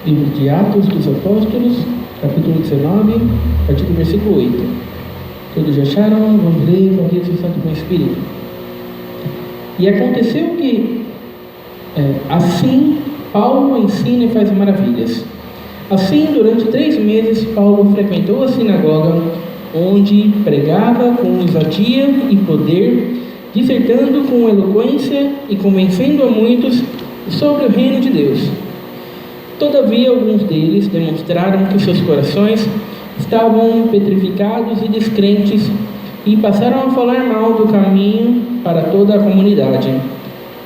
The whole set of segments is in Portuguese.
Livro de Atos dos Apóstolos, capítulo 19, a partir do versículo 8. Todos já acharam? Vamos ler com aquele seu Santo com o Espírito. E aconteceu que, assim, Paulo ensina e faz maravilhas. Assim, durante 3 meses, Paulo frequentou a sinagoga, onde pregava com ousadia e poder, dissertando com eloquência e convencendo a muitos sobre o reino de Deus. Todavia, alguns deles demonstraram que seus corações estavam petrificados e descrentes e passaram a falar mal do caminho para toda a comunidade.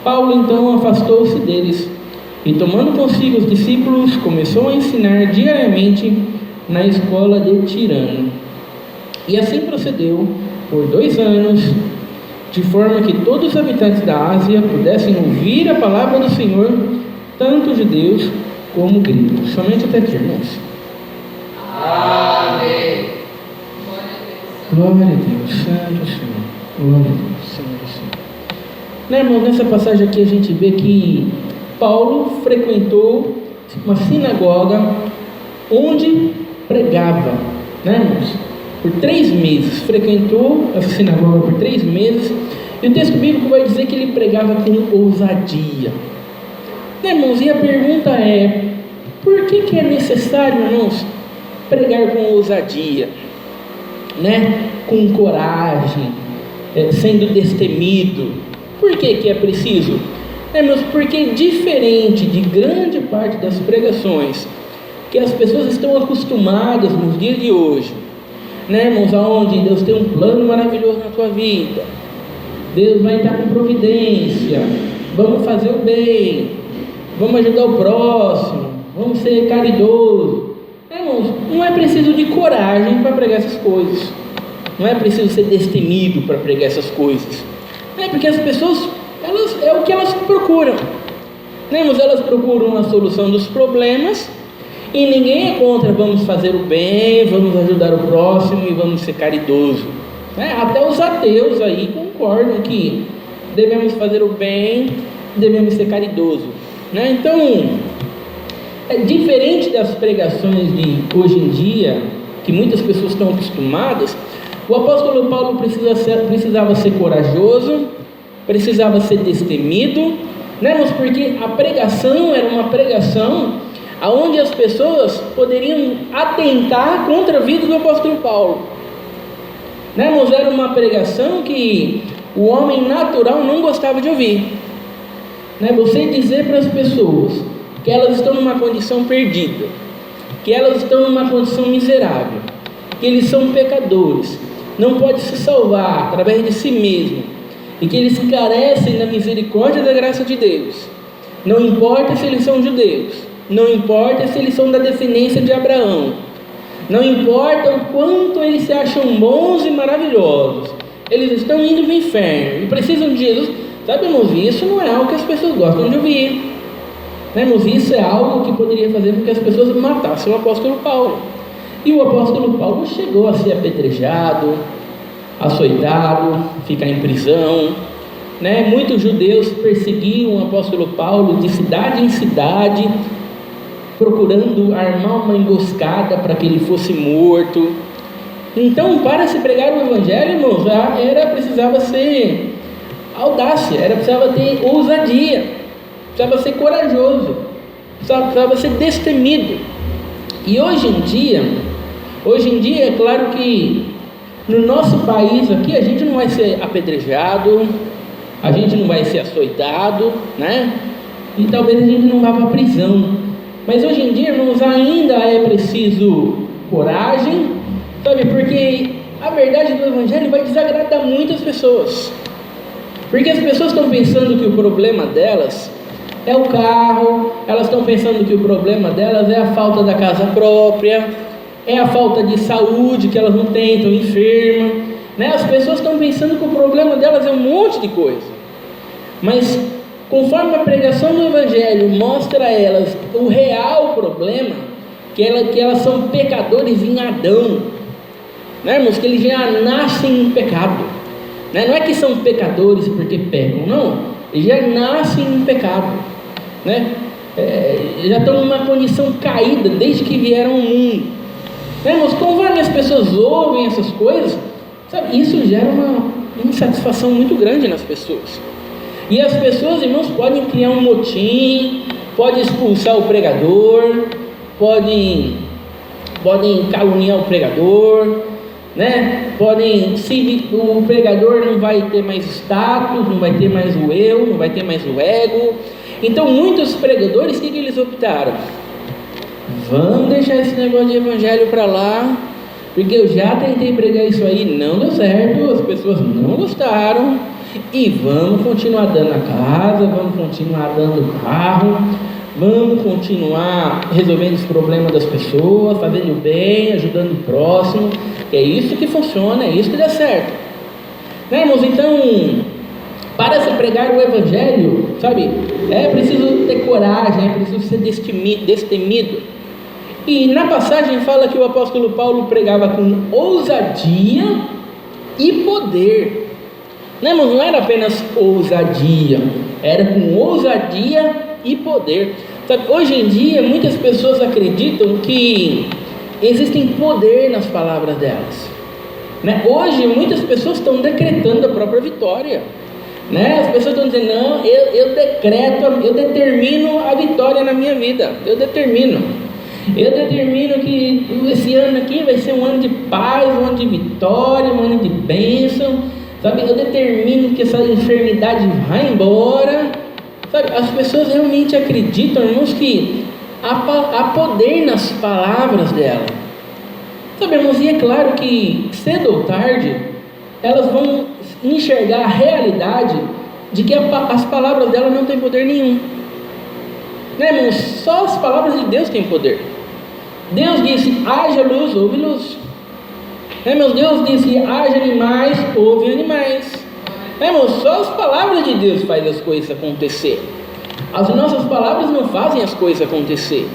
Paulo então afastou-se deles e, tomando consigo os discípulos, começou a ensinar diariamente na escola de Tirano. E assim procedeu por 2 anos, de forma que todos os habitantes da Ásia pudessem ouvir a palavra do Senhor, tanto judeus como gregos. Somente até aqui, irmãos. Amém. Glória a Deus, Santo Senhor. Glória a Deus, Santo Senhor. Irmãos, nessa passagem aqui a gente vê que Paulo frequentou uma sinagoga onde pregava, irmãos? Por 3 meses, frequentou essa sinagoga por 3 meses, e o texto bíblico vai dizer que ele pregava com ousadia. Irmãos, e a pergunta é: por que é necessário, irmãos, pregar com ousadia, com coragem, sendo destemido? Por que é preciso? Irmãos, porque diferente de grande parte das pregações que as pessoas estão acostumadas nos dias de hoje, irmãos, aonde Deus tem um plano maravilhoso na tua vida, Deus vai estar com providência, vamos fazer o bem, vamos ajudar o próximo, vamos ser caridoso. Irmãos, não é preciso de coragem para pregar essas coisas, não é preciso ser destemido para pregar essas coisas, porque as pessoas, é o que elas procuram, irmãos, elas procuram a solução dos problemas, e ninguém é contra vamos fazer o bem, vamos ajudar o próximo e vamos ser caridoso, até os ateus aí concordam que devemos fazer o bem, devemos ser caridoso, Então, diferente das pregações de hoje em dia, que muitas pessoas estão acostumadas, o apóstolo Paulo precisava ser corajoso, precisava ser destemido, porque a pregação era uma pregação onde as pessoas poderiam atentar contra a vida do apóstolo Paulo. Era uma pregação que o homem natural não gostava de ouvir. Você dizer para as pessoas que elas estão numa condição perdida, que elas estão numa condição miserável, que eles são pecadores, não podem se salvar através de si mesmo, e que eles carecem da misericórdia e da graça de Deus. Não importa se eles são judeus, não importa se eles são da descendência de Abraão, não importa o quanto eles se acham bons e maravilhosos, eles estão indo para o inferno e precisam de Jesus. Sabe, irmãos, isso não é algo que as pessoas gostam de ouvir, irmãos, isso é algo que poderia fazer com que as pessoas matassem o apóstolo Paulo. E o apóstolo Paulo chegou a ser apedrejado, açoitado, ficar em prisão, Muitos judeus perseguiam o apóstolo Paulo de cidade em cidade, procurando armar uma emboscada para que ele fosse morto. Então, para se pregar o evangelho, irmãos, precisava ser audácia, precisava ter ousadia, precisava ser corajoso, precisava ser destemido. E hoje em dia é claro que no nosso país aqui a gente não vai ser apedrejado, a gente não vai ser açoitado, e talvez a gente não vá para a prisão. Mas hoje em dia, irmãos, ainda é preciso coragem, porque a verdade do evangelho vai desagradar muitas pessoas, porque as pessoas estão pensando que o problema delas é o carro, elas estão pensando que o problema delas é a falta da casa própria, é a falta de saúde que elas não têm, estão enfermas, As pessoas estão pensando que o problema delas é um monte de coisa, mas conforme a pregação do evangelho mostra a elas o real problema, que elas são pecadores em Adão, irmãos, que eles já nascem em pecado, não é que são pecadores porque pecam, não, eles já nascem em pecado, já estão numa condição caída desde que vieram ao mundo. Irmãos, conforme as pessoas ouvem essas coisas, sabe, isso gera uma insatisfação muito grande nas pessoas. E as pessoas, irmãos, podem criar um motim, podem expulsar o pregador, podem caluniar o pregador, né? O pregador não vai ter mais status, não vai ter mais o eu, não vai ter mais o ego. Então muitos pregadores, o que eles optaram? Vamos deixar esse negócio de evangelho para lá, porque eu já tentei pregar isso aí, não deu certo, as pessoas não gostaram, e vamos continuar dando a casa, vamos continuar dando o carro, vamos continuar resolvendo os problemas das pessoas, fazendo o bem, ajudando o próximo. É isso que funciona, é isso que dá certo, né, irmãos? Então, para se pregar o evangelho, sabe, é preciso ter coragem, é preciso ser destemido. E na passagem fala que o apóstolo Paulo pregava com ousadia e poder, né, irmãos? Não era apenas ousadia, era com ousadia e poder. Sabe, hoje em dia muitas pessoas acreditam que existem poder nas palavras delas, né? Hoje muitas pessoas estão decretando a própria vitória, né? As pessoas estão dizendo: não, eu decreto, eu determino a vitória na minha vida, eu determino que esse ano aqui vai ser um ano de paz, um ano de vitória, um ano de bênção, sabe? Eu determino que essa enfermidade vai embora. Sabe, as pessoas realmente acreditam, irmãos, que há poder nas palavras dela. Sabe, irmãos, e é claro que cedo ou tarde elas vão enxergar a realidade de que as palavras dela não têm poder nenhum, né, irmãos? Só as palavras de Deus têm poder. Deus disse: haja luz, houve luz, né, irmãos? Deus disse: haja animais, houve animais. Irmãos, só as palavras de Deus fazem as coisas acontecer. As nossas palavras não fazem as coisas acontecer,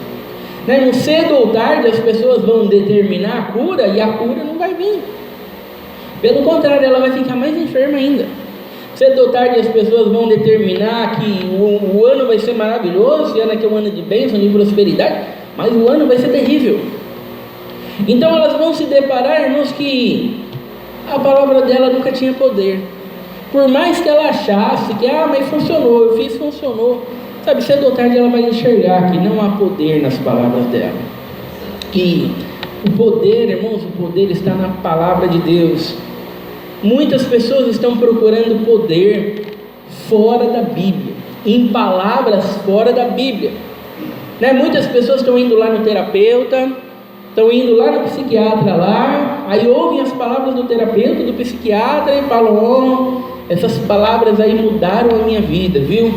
né, irmãos? Cedo ou tarde as pessoas vão determinar a cura e a cura não vai vir. Pelo contrário, ela vai ficar mais enferma ainda. Cedo ou tarde as pessoas vão determinar que o ano vai ser maravilhoso, esse ano aqui é um ano de bênção, de prosperidade, mas o ano vai ser terrível. Então elas vão se deparar, irmãos, que a palavra dela nunca tinha poder. Por mais que ela achasse que, mas funcionou, eu fiz, funcionou. Sabe, cedo ou tarde ela vai enxergar que não há poder nas palavras dela. Que o poder, irmãos, o poder está na palavra de Deus. Muitas pessoas estão procurando poder fora da Bíblia, em palavras fora da Bíblia, né? Muitas pessoas estão indo lá no terapeuta, estão indo lá no psiquiatra lá, aí ouvem as palavras do terapeuta, do psiquiatra e falam: essas palavras aí mudaram a minha vida, viu?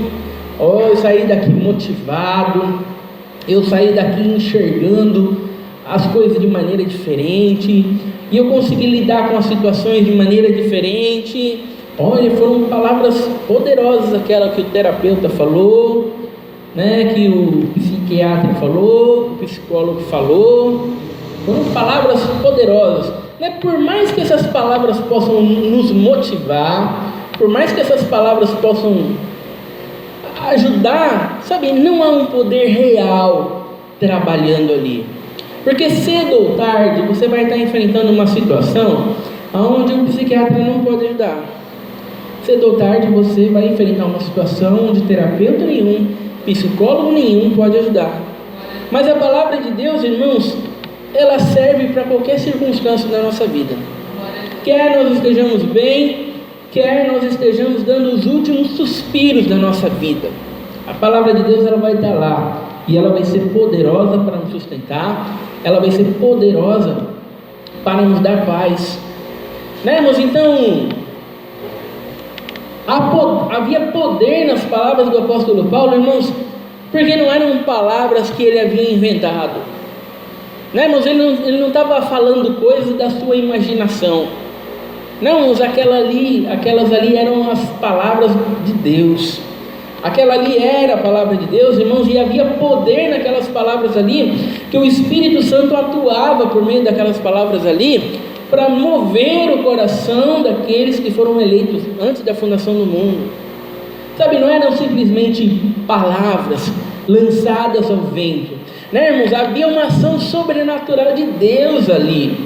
Eu saí daqui motivado, eu saí daqui enxergando as coisas de maneira diferente, e eu consegui lidar com as situações de maneira diferente. Olha, foram palavras poderosas aquela que o terapeuta falou, né, que o psiquiatra falou, o psicólogo falou. Foram palavras poderosas, né? Por mais que essas palavras possam nos motivar, por mais que essas palavras possam ajudar, sabe, não há um poder real trabalhando ali. Porque cedo ou tarde você vai estar enfrentando uma situação onde o psiquiatra não pode ajudar. Cedo ou tarde você vai enfrentar uma situação onde terapeuta nenhum, psicólogo nenhum pode ajudar. Mas a palavra de Deus, irmãos, ela serve para qualquer circunstância da nossa vida. Quer nós estejamos bem, quer nós estejamos dando os últimos suspiros da nossa vida, a palavra de Deus ela vai estar lá, e ela vai ser poderosa para nos sustentar, ela vai ser poderosa para nos dar paz, né, irmãos? Então havia poder nas palavras do apóstolo Paulo, irmãos, porque não eram palavras que ele havia inventado, né, irmãos? Ele não estava falando coisas da sua imaginação. Não, irmãos, aquelas ali eram as palavras de Deus. Aquela ali era a palavra de Deus, irmãos, e havia poder naquelas palavras ali, que o Espírito Santo atuava por meio daquelas palavras ali, para mover o coração daqueles que foram eleitos antes da fundação do mundo. Sabe, não eram simplesmente palavras, lançadas ao vento, né, irmãos? Havia uma ação sobrenatural de Deus ali,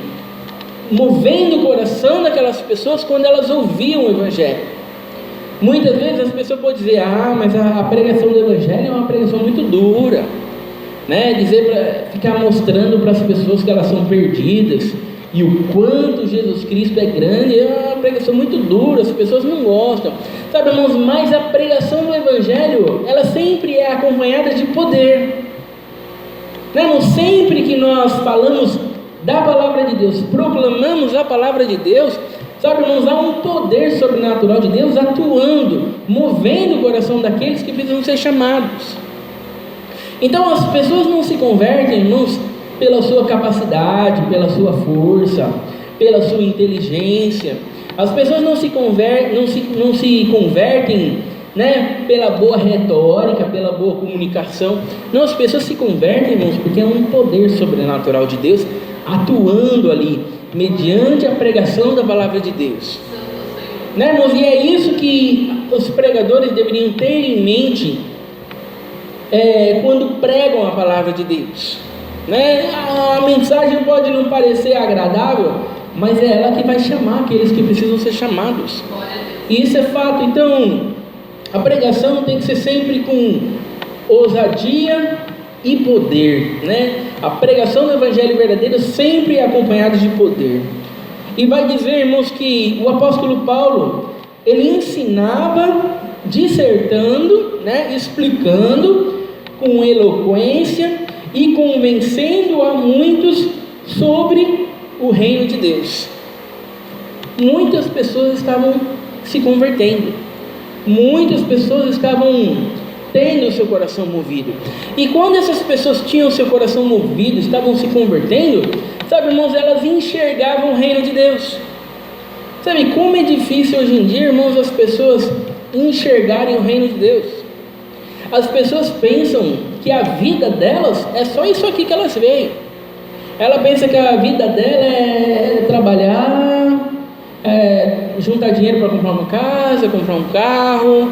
movendo o coração daquelas pessoas quando elas ouviam o Evangelho. Muitas vezes as pessoas podem dizer: mas a pregação do Evangelho é uma pregação muito dura, né? Ficar mostrando para as pessoas que elas são perdidas e o quanto Jesus Cristo é grande, é uma pregação muito dura, as pessoas não gostam, sabe, irmãos? Mas a pregação do Evangelho, ela sempre é acompanhada de poder, né, irmãos? Sempre que nós falamos da palavra de Deus, proclamamos a palavra de Deus, sabe, irmãos, há um poder sobrenatural de Deus atuando, movendo o coração daqueles que precisam ser chamados. Então as pessoas não se convertem, irmãos, pela sua capacidade, pela sua força, pela sua inteligência. As pessoas não se convertem, né, pela boa retórica, pela boa comunicação. Não, as pessoas se convertem, irmãos, porque é um poder sobrenatural de Deus atuando ali, mediante a pregação da palavra de Deus, né, irmãos? E é isso que os pregadores deveriam ter em mente quando pregam a palavra de Deus, né? A mensagem pode não parecer agradável, mas é ela que vai chamar aqueles que precisam ser chamados, e isso é fato. Então a pregação tem que ser sempre com ousadia e poder, né? A pregação do Evangelho verdadeiro sempre é acompanhada de poder. E vai dizer, irmãos, que o apóstolo Paulo, ele ensinava dissertando, né, explicando com eloquência e convencendo a muitos sobre o reino de Deus. Muitas pessoas estavam se convertendo, muitas pessoas estavam tendo o seu coração movido. E quando essas pessoas tinham o seu coração movido, estavam se convertendo, sabe, irmãos, elas enxergavam o reino de Deus. Sabe como é difícil hoje em dia, irmãos, as pessoas enxergarem o reino de Deus? As pessoas pensam que a vida delas é só isso aqui que elas veem. Ela pensa que a vida dela é trabalhar, juntar dinheiro para comprar uma casa, comprar um carro,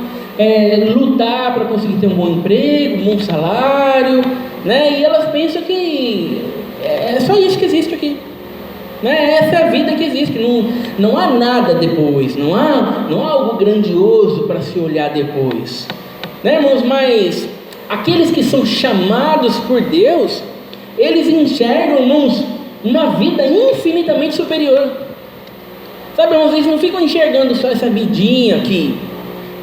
lutar para conseguir ter um bom emprego, um bom salário, né? E elas pensam que é só isso que existe aqui, né? Essa é a vida que existe, não há nada depois, não há algo grandioso para se olhar depois, né, irmãos? Mas aqueles que são chamados por Deus, eles enxergam, irmãos, uma vida infinitamente superior. Sabe, irmãos, eles não ficam enxergando só essa vidinha aqui,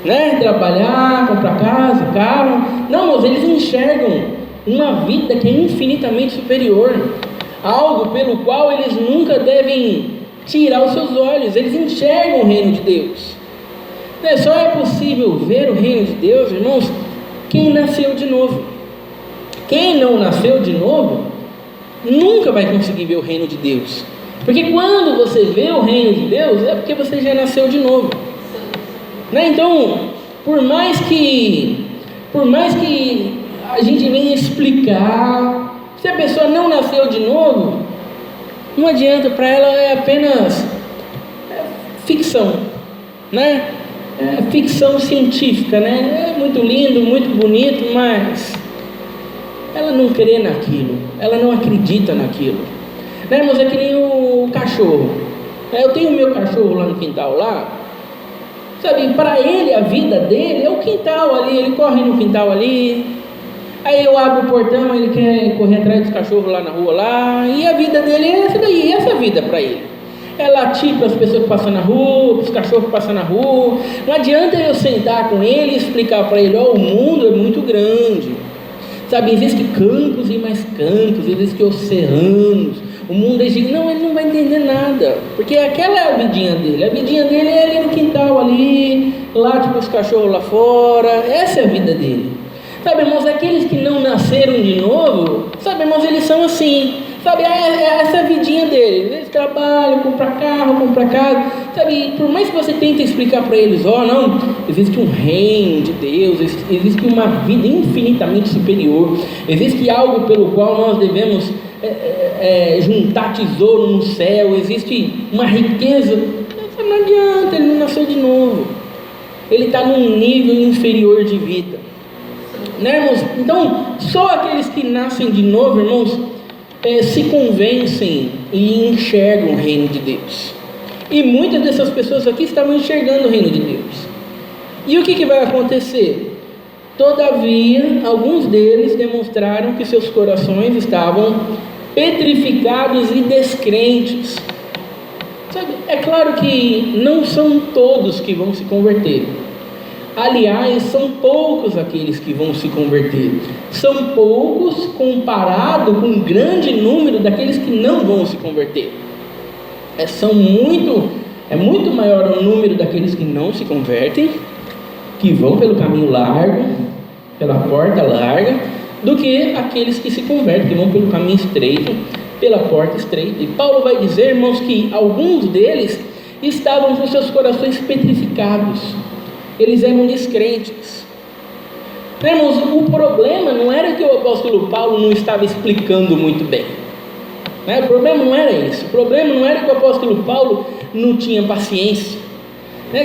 né? Trabalhar, comprar casa, carro. Não, irmãos, eles enxergam uma vida que é infinitamente superior, algo pelo qual eles nunca devem tirar os seus olhos. Eles enxergam o reino de Deus, né? Só é possível ver o reino de Deus, irmãos, quem nasceu de novo. Quem não nasceu de novo nunca vai conseguir ver o reino de Deus, porque quando você vê o reino de Deus é porque você já nasceu de novo, né? Então, por mais que a gente venha explicar, se a pessoa não nasceu de novo, não adianta, para ela é apenas ficção, né? Ficção científica, né? É muito lindo, muito bonito, mas ela não crê naquilo, ela não acredita naquilo, né? Mas é que nem o cachorro. Eu tenho o meu cachorro lá no quintal lá. Sabe, para ele, a vida dele é o quintal ali, ele corre no quintal ali, aí eu abro o portão, ele quer correr atrás dos cachorros lá na rua lá, e a vida dele é essa daí, essa vida para ele. É latir para as pessoas que passam na rua, para os cachorros que passam na rua. Não adianta eu sentar com ele e explicar para ele: o mundo é muito grande, sabe, existem campos e mais campos, existem oceanos, o mundo é gigante. Não, ele não vai entender nada, porque aquela é a vidinha dele é ali no quintal ali, lá tipo os cachorros lá fora, essa é a vida dele. Sabe, irmãos, aqueles que não nasceram de novo, sabe, irmãos, eles são assim, sabe, essa é a vidinha deles, eles trabalham, compram carro, compram casa, sabe, por mais que você tente explicar para eles: não, existe um reino de Deus, existe uma vida infinitamente superior, existe algo pelo qual nós devemos juntar tesouro no céu, existe uma riqueza. Não adianta, ele não nasceu de novo, ele está num nível inferior de vida. Né, irmãos? Então, só aqueles que nascem de novo, irmãos, se convencem e enxergam o reino de Deus. E muitas dessas pessoas aqui estavam enxergando o reino de Deus. E o que vai acontecer? Todavia, alguns deles demonstraram que seus corações estavam petrificados e descrentes. Sabe, é claro que não são todos que vão se converter. Aliás, são poucos aqueles que vão se converter. São poucos comparado com um grande número daqueles que não vão se converter. É muito maior o número daqueles que não se convertem, que vão pelo caminho largo, pela porta larga, do que aqueles que se convertem, que vão pelo caminho estreito, pela porta estreita. E Paulo vai dizer, irmãos, que alguns deles estavam com seus corações petrificados. Eles eram descrentes. Irmãos, o problema não era que o apóstolo Paulo não estava explicando muito bem. O problema não era isso. O problema não era que o apóstolo Paulo não tinha paciência.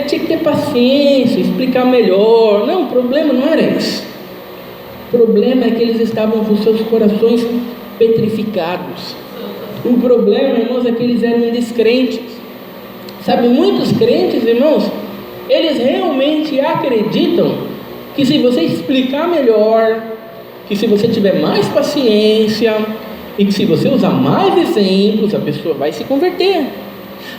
Tinha que ter paciência, explicar melhor. Não, o problema não era isso. O problema é que eles estavam com seus corações petrificados. O problema, irmãos, é que eles eram descrentes. Sabe, muitos crentes, irmãos, eles realmente acreditam que se você explicar melhor, que se você tiver mais paciência e que se você usar mais exemplos, a pessoa vai se converter.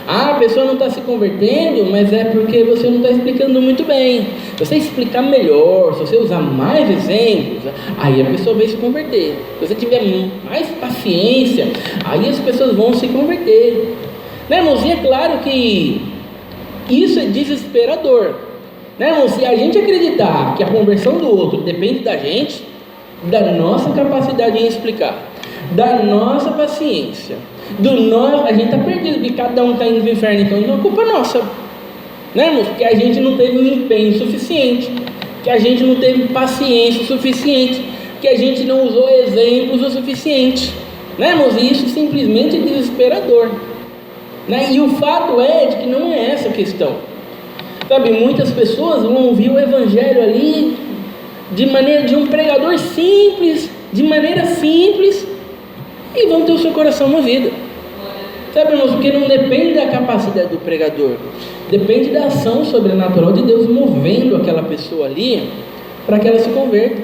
A pessoa não está se convertendo, mas é porque você não está explicando muito bem. Se você explicar melhor, se você usar mais exemplos, aí a pessoa vai se converter. Se você tiver mais paciência, aí as pessoas vão se converter. Né, irmãos? E é claro que isso é desesperador. Né, irmãos? Se a gente acreditar que a conversão do outro depende da gente, da nossa capacidade em explicar, da nossa paciência, a gente está perdido, porque cada um está indo para o inferno, então não é culpa nossa, né, irmãos? Porque a gente não teve um empenho suficiente, que a gente não teve paciência o suficiente, que a gente não usou exemplos o suficiente, né, irmãos? E isso simplesmente é desesperador, né? E o fato é de que não é essa a questão. Sabe, muitas pessoas vão ouvir o evangelho ali de um pregador simples, de maneira simples, e vão ter o seu coração movido. Sabe, irmãos, porque não depende da capacidade do pregador, depende da ação sobrenatural de Deus movendo aquela pessoa ali para que ela se converta.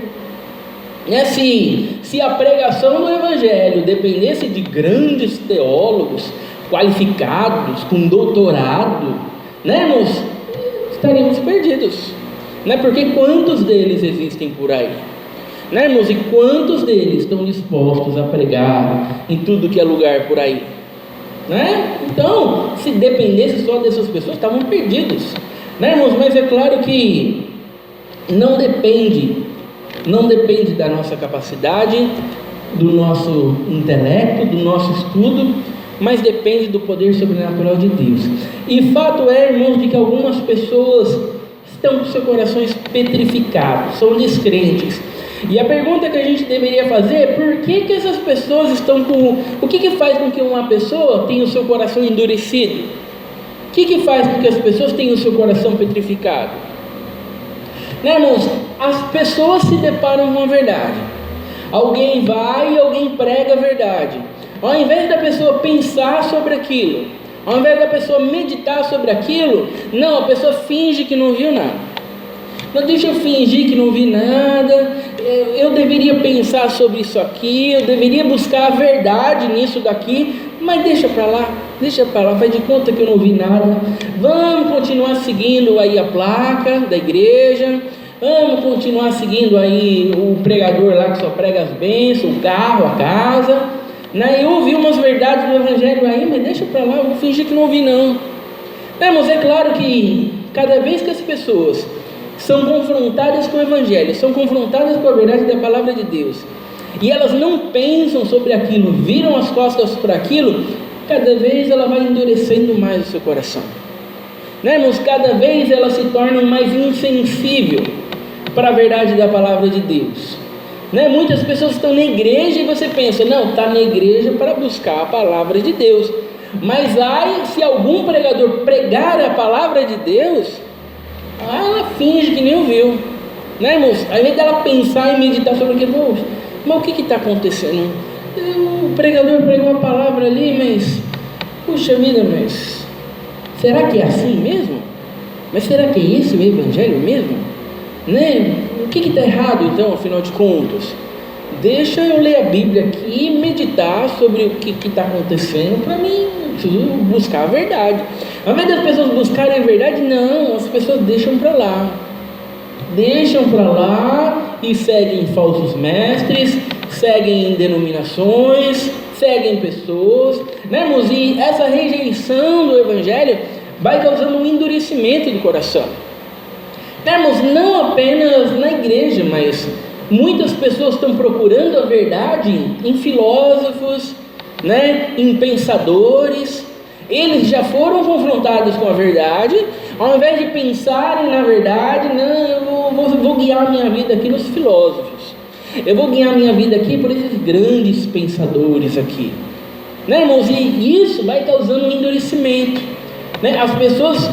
Se a pregação do evangelho dependesse de grandes teólogos qualificados, com doutorado, né, irmãos, estaríamos perdidos, né? Porque quantos deles existem por aí? Né, irmãos? E quantos deles estão dispostos a pregar em tudo que é lugar por aí? Né? Então, se dependesse só dessas pessoas, estavam perdidos. Né, irmãos? Mas é claro que não depende da nossa capacidade, do nosso intelecto, do nosso estudo, mas depende do poder sobrenatural de Deus. E fato é, irmãos, de que algumas pessoas estão com seus corações petrificados, são descrentes. E a pergunta que a gente deveria fazer é: por que essas pessoas estão com... O que faz com que uma pessoa tenha o seu coração endurecido? O que faz com que as pessoas tenham o seu coração petrificado? Né, irmãos? As pessoas se deparam com a verdade. Alguém vai e alguém prega a verdade. Ao invés da pessoa pensar sobre aquilo, ao invés da pessoa meditar sobre aquilo, não, a pessoa finge que não viu nada. Não, deixa eu fingir que não vi nada, eu deveria pensar sobre isso aqui, eu deveria buscar a verdade nisso daqui, mas deixa para lá, faz de conta que eu não vi nada. Vamos continuar seguindo aí a placa da igreja, vamos continuar seguindo aí o pregador lá que só prega as bênçãos, o carro, a casa. Eu ouvi umas verdades do evangelho aí, mas deixa para lá, eu vou fingir que não ouvi não. Mas é claro que cada vez que as pessoas são confrontadas com o evangelho, são confrontadas com a verdade da palavra de Deus, e elas não pensam sobre aquilo, viram as costas para aquilo, cada vez ela vai endurecendo mais o seu coração. Irmãos? Cada vez ela se torna mais insensível para a verdade da palavra de Deus. Muitas pessoas estão na igreja e você pensa, não, está na igreja para buscar a palavra de Deus, mas aí se algum pregador pregar a palavra de Deus, ela finge que nem ouviu, né, irmãos? Ao invés dela pensar e meditar sobre aquilo, mas o que está acontecendo? O pregador pregou uma palavra ali, mas, puxa vida, mas será que é assim mesmo? Mas será que é esse o evangelho mesmo? Né? O que está errado então, afinal de contas? Deixa eu ler a Bíblia aqui e meditar sobre o que está acontecendo. Para mim, eu preciso buscar a verdade. Ao invés das pessoas buscarem a verdade, não, as pessoas deixam para lá. Deixam para lá e seguem falsos mestres, seguem denominações, seguem pessoas, né, irmãos? E essa rejeição do Evangelho vai causando um endurecimento do coração, né, irmãos? Não apenas na igreja, mas muitas pessoas estão procurando a verdade em filósofos, né, em pensadores. Eles já foram confrontados com a verdade, ao invés de pensarem na verdade, não, eu vou guiar minha vida aqui nos filósofos, eu vou guiar minha vida aqui por esses grandes pensadores aqui, né, irmãos? E isso vai causando um endurecimento, né? As pessoas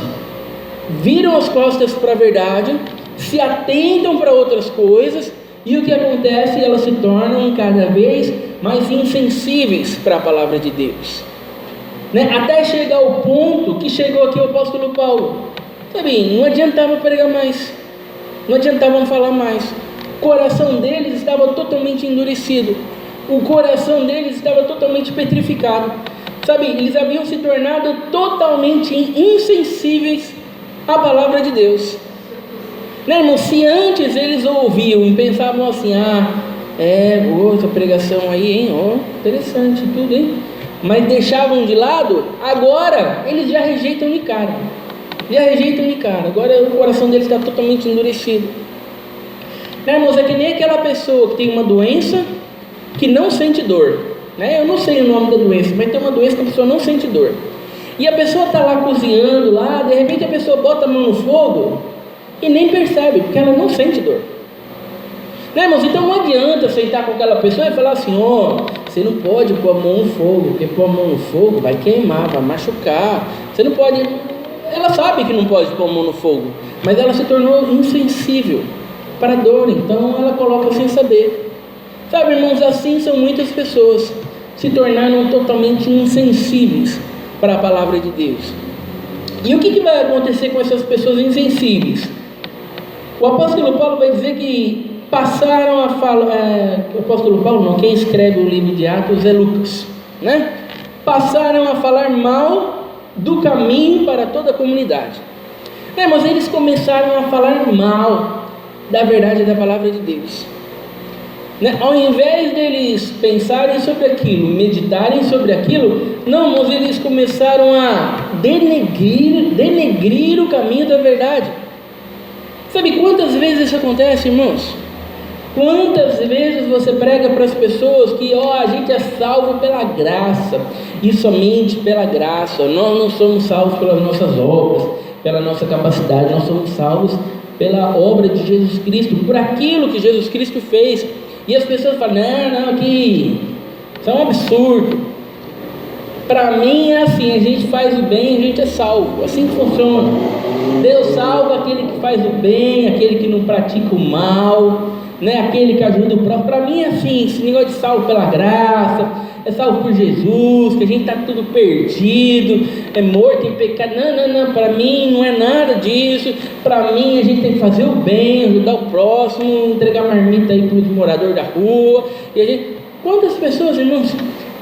viram as costas para a verdade, se atentam para outras coisas, e o que acontece? Elas se tornam cada vez mais insensíveis para a palavra de Deus, né? Até chegar ao ponto que chegou aqui o apóstolo Paulo, sabe? Não adiantava pregar mais, não adiantava falar mais. O coração deles estava totalmente endurecido, o coração deles estava totalmente petrificado, sabe? Eles haviam se tornado totalmente insensíveis à palavra de Deus, né, irmão? Se antes eles ouviam e pensavam assim, essa pregação aí, hein, interessante tudo, hein, mas deixavam de lado, agora eles já rejeitam de cara, agora o coração deles está totalmente endurecido, né, irmãos? É que nem aquela pessoa que tem uma doença que não sente dor, né? Eu não sei o nome da doença, mas tem uma doença que a pessoa não sente dor, e a pessoa está lá cozinhando, lá, de repente a pessoa bota a mão no fogo e nem percebe, porque ela não sente dor, né, irmãos? Então não adianta sentar com aquela pessoa e falar assim, você não pode pôr a mão no fogo, porque pôr a mão no fogo vai queimar, vai machucar, você não pode. Ela sabe que não pode pôr a mão no fogo, mas ela se tornou insensível para a dor, então ela coloca sem saber, sabe, irmãos? Assim são muitas pessoas, se tornaram totalmente insensíveis para a palavra de Deus. E o que vai acontecer com essas pessoas insensíveis? O apóstolo Paulo vai dizer que passaram a falar, o apóstolo Paulo não, quem escreve o livro de Atos é Lucas, né? Passaram a falar mal do caminho para toda a comunidade, né? Mas eles começaram a falar mal da verdade da palavra de Deus, né? Ao invés deles pensarem sobre aquilo, meditarem sobre aquilo, não, mas eles começaram a denegrir o caminho da verdade. Sabe quantas vezes isso acontece, irmãos? Quantas vezes você prega para as pessoas que a gente é salvo pela graça, e somente pela graça, nós não somos salvos pelas nossas obras, pela nossa capacidade, nós somos salvos pela obra de Jesus Cristo, por aquilo que Jesus Cristo fez. E as pessoas falam, não, que isso é um absurdo. Para mim é assim, a gente faz o bem, a gente é salvo, assim que funciona. Deus salva aquele que faz o bem, aquele que não pratica o mal, né? Aquele que ajuda o próximo. Para mim é assim, esse negócio de salvo pela graça, é salvo por Jesus, que a gente está tudo perdido, é morto em pecado. Não, para mim não é nada disso. Para mim a gente tem que fazer o bem, ajudar o próximo, entregar marmita aí para os moradores da rua. E a gente... Quantas pessoas, irmãos,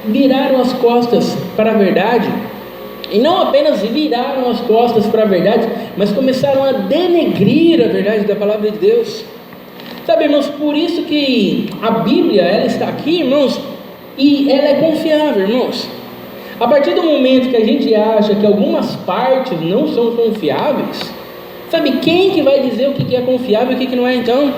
viraram as costas para a verdade? E não apenas viraram as costas para a verdade, mas começaram a denegrir a verdade da palavra de Deus. Sabe, irmãos, por isso que a Bíblia, ela está aqui, irmãos, e ela é confiável, irmãos. A partir do momento que a gente acha que algumas partes não são confiáveis, sabe, quem que vai dizer o que é confiável e o que não é então?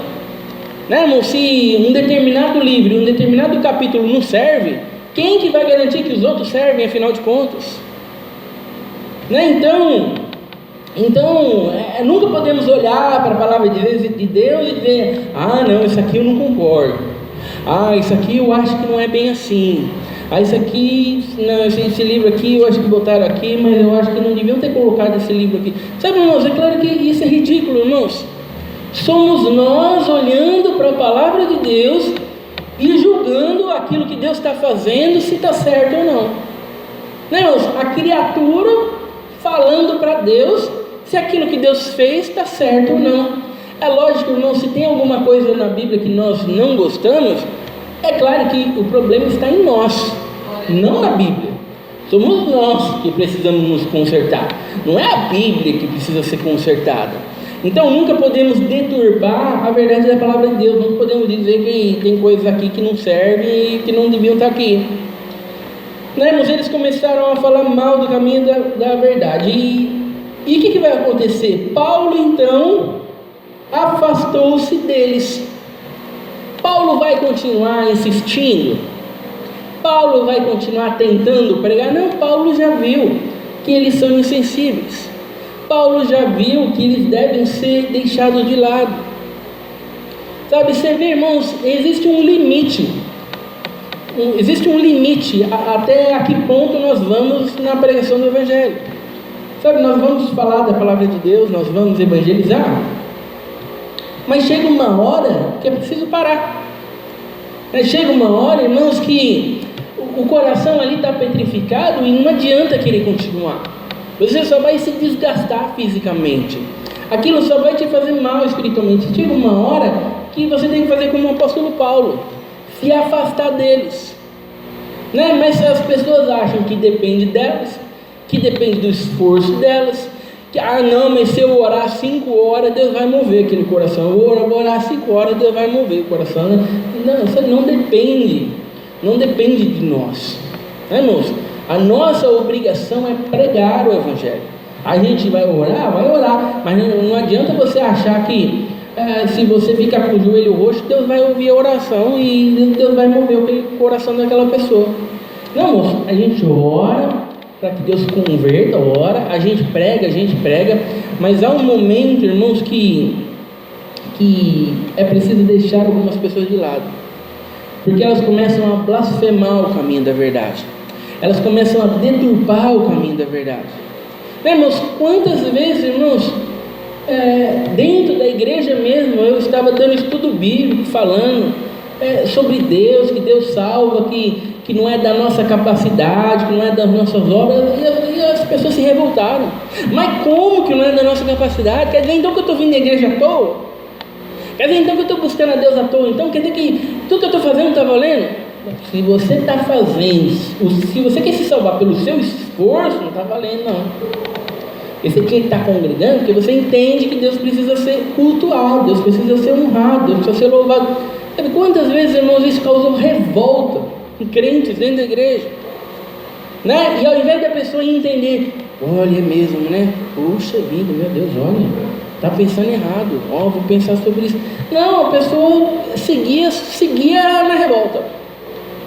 Né, irmão? Se um determinado livro, um determinado capítulo não serve, quem que vai garantir que os outros servem, afinal de contas? Né? Então, nunca podemos olhar para a palavra de Deus e dizer, não, isso aqui eu não concordo, isso aqui eu acho que não é bem assim, isso aqui, não, esse livro aqui eu acho que botaram aqui, mas eu acho que não deviam ter colocado esse livro aqui. Sabe, irmãos, é claro que isso é ridículo, irmãos. Somos nós olhando para a palavra de Deus e julgando aquilo que Deus está fazendo, se está certo ou não. Né, irmãos? A criatura falando para Deus se aquilo que Deus fez está certo ou não. É lógico, irmão, se tem alguma coisa na Bíblia que nós não gostamos, é claro que o problema está em nós, não na Bíblia. Somos nós que precisamos nos consertar, não é a Bíblia que precisa ser consertada. Então nunca podemos deturpar a verdade da palavra de Deus, não podemos dizer que tem coisas aqui que não servem e que não deviam estar aqui. Né, irmãos? Eles começaram a falar mal do caminho da verdade. E o que vai acontecer? Paulo então afastou-se deles. Paulo vai continuar insistindo? Paulo vai continuar tentando pregar? Não, Paulo já viu que eles são insensíveis. Paulo já viu que eles devem ser deixados de lado. Sabe, você vê, irmãos, existe um limite. Existe um limite até a que ponto nós vamos na pregação do Evangelho. Sabe, nós vamos falar da palavra de Deus, nós vamos evangelizar, mas chega uma hora que é preciso parar. Chega uma hora, irmãos, que o coração ali está petrificado e não adianta querer continuar. Você só vai se desgastar fisicamente. Aquilo só vai te fazer mal espiritualmente. Chega uma hora que você tem que fazer como o apóstolo Paulo, se afastar deles. Né? Mas as pessoas acham que depende delas, que depende do esforço delas, que não, mas se eu orar 5 horas, Deus vai mover aquele coração. Eu vou orar 5 horas, Deus vai mover o coração. Não, isso não depende de nós. Né, irmãos? A nossa obrigação é pregar o Evangelho. A gente vai orar, mas não adianta você achar que se você ficar com o joelho roxo, Deus vai ouvir a oração e Deus vai mover aquele coração daquela pessoa. Não, moço, a gente ora para que Deus converta, ora, a gente prega, mas há um momento, irmãos, que é preciso deixar algumas pessoas de lado, porque elas começam a blasfemar o caminho da verdade, elas começam a deturpar o caminho da verdade. Né, irmãos? Quantas vezes, irmãos, dentro da igreja mesmo, eu estava dando estudo bíblico, falando sobre Deus, que Deus salva, que não é da nossa capacidade, que não é das nossas obras, e as pessoas se revoltaram. Mas como que não é da nossa capacidade? Quer dizer então que eu estou vindo à igreja à toa? Quer dizer então que eu estou buscando a Deus à toa? Então quer dizer que tudo que eu estou fazendo não está valendo? Se você está fazendo, se você quer se salvar pelo seu esforço, não está valendo não. Você tinha que estar congregando porque você entende que Deus precisa ser cultuado, Deus precisa ser honrado, Deus precisa ser louvado. Sabe quantas vezes, irmãos, isso causou revolta em crentes dentro da igreja, né? E ao invés da pessoa entender, olha, é mesmo, né? Puxa vida, meu Deus, olha, está pensando errado, vou pensar sobre isso. Não, a pessoa seguia na revolta,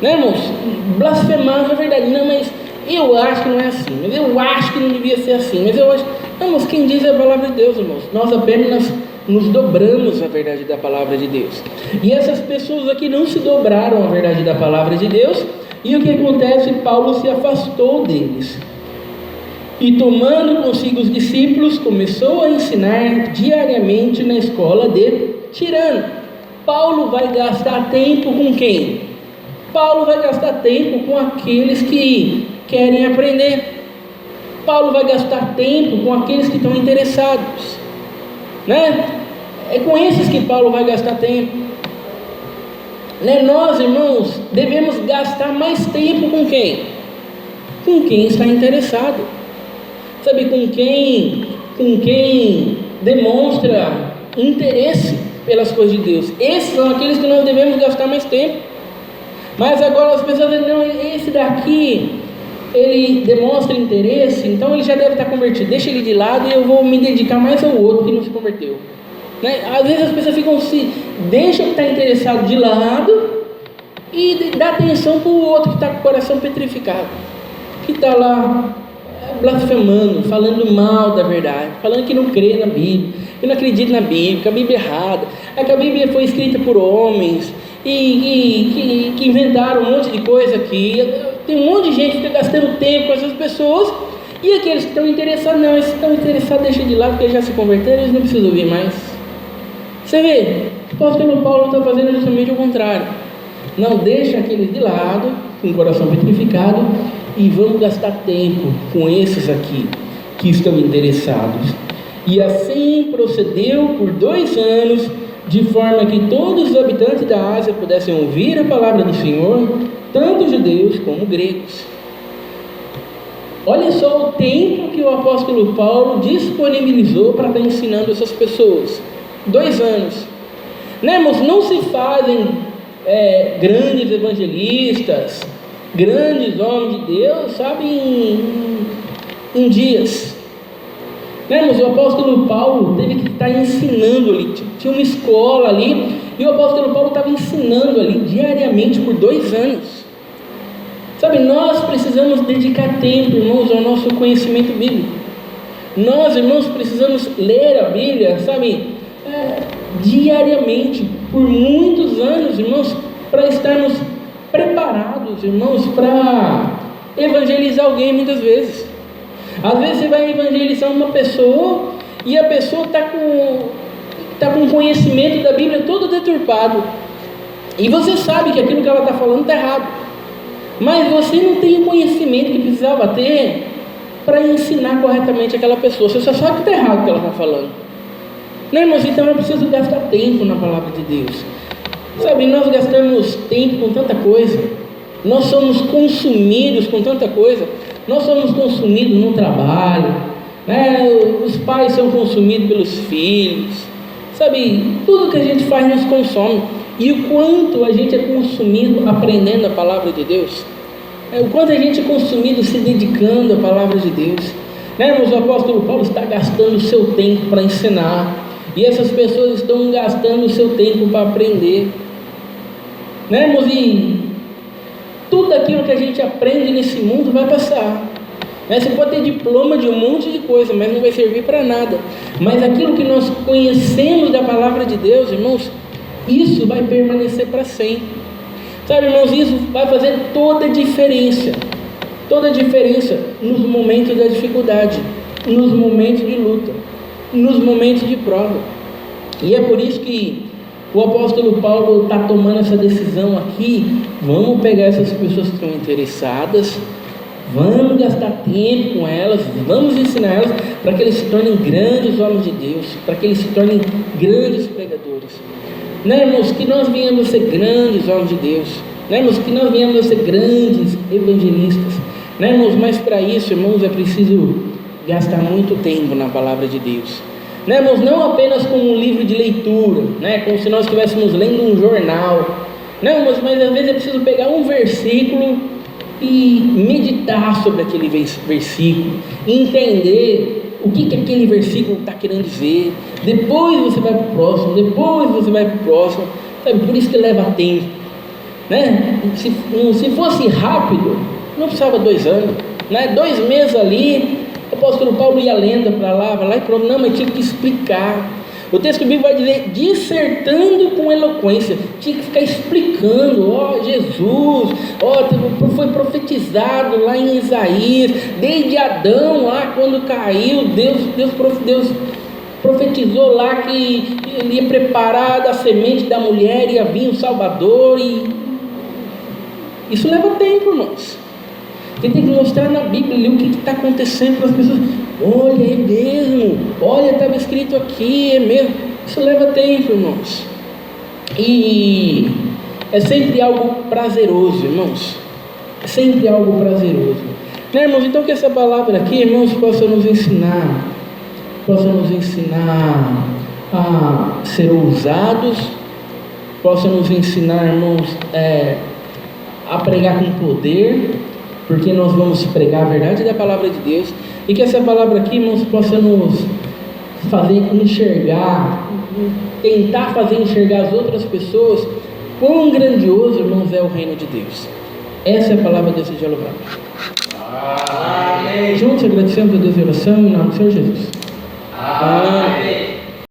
né, irmãos? Blasfemava a verdade. Não, mas eu acho que não é assim, mas eu acho que não devia ser assim, mas eu acho. Não, mas quem diz é a palavra de Deus, irmãos. Nós apenas nos dobramos à verdade da palavra de Deus. E essas pessoas aqui não se dobraram à verdade da palavra de Deus. E o que acontece? Paulo se afastou deles. E tomando consigo os discípulos, começou a ensinar diariamente na escola de Tirano. Paulo vai gastar tempo com quem? Paulo vai gastar tempo com aqueles que querem aprender. Paulo vai gastar tempo com aqueles que estão interessados, né? É com esses que Paulo vai gastar tempo, né? Nós, irmãos, devemos gastar mais tempo com quem? Com quem está interessado, sabe? Com quem demonstra interesse pelas coisas de Deus. Esses são aqueles que nós devemos gastar mais tempo. Mas agora as pessoas dizem, não, esse daqui ele demonstra interesse, então ele já deve estar convertido, deixa ele de lado e eu vou me dedicar mais ao outro que não se converteu, né? Às vezes as pessoas deixam o que está interessado de lado e dá atenção para o outro que está com o coração petrificado, que está lá blasfemando, falando mal da verdade, falando que não crê na Bíblia, que não acredita na Bíblia, que a Bíblia é errada, que a Bíblia foi escrita por homens e que inventaram um monte de coisa aqui. Tem um monte de gente que fica gastando tempo com essas pessoas, e aqueles que estão interessados, não, esses que estão interessados deixa de lado, porque eles já se converteram, eles não precisam ouvir mais. Você vê, o apóstolo Paulo está fazendo justamente o contrário. Não deixa aqueles de lado, com o coração petrificado, e vamos gastar tempo com esses aqui, que estão interessados. E assim procedeu por 2 anos, de forma que todos os habitantes da Ásia pudessem ouvir a palavra do Senhor, tanto judeus como gregos. Olha só o tempo que o apóstolo Paulo disponibilizou para estar ensinando essas pessoas. 2 anos. Né, irmãos? Não se fazem grandes evangelistas, grandes homens de Deus, sabe, em dias. Né, irmãos? O apóstolo Paulo teve que estar ensinando ali. Tinha uma escola ali, e o apóstolo Paulo estava ensinando ali diariamente por 2 anos. Sabe, nós precisamos dedicar tempo, irmãos, ao nosso conhecimento bíblico. Nós, irmãos, precisamos ler a Bíblia, sabe, diariamente, por muitos anos, irmãos, para estarmos preparados, irmãos, para evangelizar alguém muitas vezes. Às vezes você vai evangelizar uma pessoa e a pessoa está com o conhecimento da Bíblia todo deturpado. E você sabe que aquilo que ela está falando está errado. Mas você não tem o conhecimento que precisava ter para ensinar corretamente aquela pessoa. Você só sabe que está errado o que ela está falando. Não, irmãos? Então eu preciso gastar tempo na palavra de Deus. Sabe, nós gastamos tempo com tanta coisa. Nós somos consumidos com tanta coisa. Nós somos consumidos no trabalho, né? Os pais são consumidos pelos filhos. Sabe, tudo que a gente faz nos consome. E o quanto a gente é consumido aprendendo a palavra de Deus, o quanto a gente é consumido se dedicando à palavra de Deus, né, irmãos? O apóstolo Paulo está gastando o seu tempo para ensinar, e essas pessoas estão gastando o seu tempo para aprender, né, irmãos? E tudo aquilo que a gente aprende nesse mundo vai passar, né? Você pode ter diploma de um monte de coisa, mas não vai servir para nada. Mas aquilo que nós conhecemos da palavra de Deus, irmãos, isso vai permanecer para sempre. Sabe, irmãos, isso vai fazer toda a diferença nos momentos da dificuldade, nos momentos de luta, nos momentos de prova. E é por isso que o apóstolo Paulo está tomando essa decisão aqui. Vamos pegar essas pessoas que estão interessadas, vamos gastar tempo com elas, vamos ensinar elas para que eles se tornem grandes homens de Deus, para que eles se tornem grandes pregadores. Né, irmãos? Que nós venhamos a ser grandes homens de Deus, né, irmãos? Que nós venhamos a ser grandes evangelistas, né, irmãos? Mas para isso, irmãos, é preciso gastar muito tempo na palavra de Deus, né, irmãos? Não apenas como um livro de leitura, né, como se nós estivéssemos lendo um jornal, né, irmãos? Mas às vezes é preciso pegar um versículo e meditar sobre aquele versículo, entender o que aquele versículo está querendo dizer. Depois você vai para o próximo, sabe? Por isso que leva tempo, né? Se fosse rápido, não precisava 2 anos, né? 2 meses ali, o apóstolo Paulo ia lendo para lá e pronto. Não, mas tinha que explicar. O texto bíblico vai dizer, dissertando com eloquência. Tinha que ficar explicando, Jesus, foi profetizado lá em Isaías, desde Adão lá, quando caiu, Deus profetizou lá que ele ia preparar da semente da mulher, ia vir o Salvador, e isso leva tempo, irmãos. Você tem que mostrar na Bíblia ali o que está acontecendo para as pessoas. Olha, é mesmo, olha, estava escrito aqui, é mesmo. Isso leva tempo, irmãos. E é sempre algo prazeroso, irmãos. É sempre algo prazeroso, né, irmãos? Então que essa palavra aqui, irmãos, possa nos ensinar a ser ousados, possa nos ensinar, irmãos, a pregar com poder, porque nós vamos pregar a verdade da palavra de Deus, e que essa palavra aqui, irmãos, possa nos fazer enxergar, tentar fazer enxergar as outras pessoas, quão grandioso, irmãos, é o reino de Deus. Essa é a palavra desse dia louvado. Amém. Juntos agradecemos a Deus em oração, em nome do Senhor Jesus. Amém.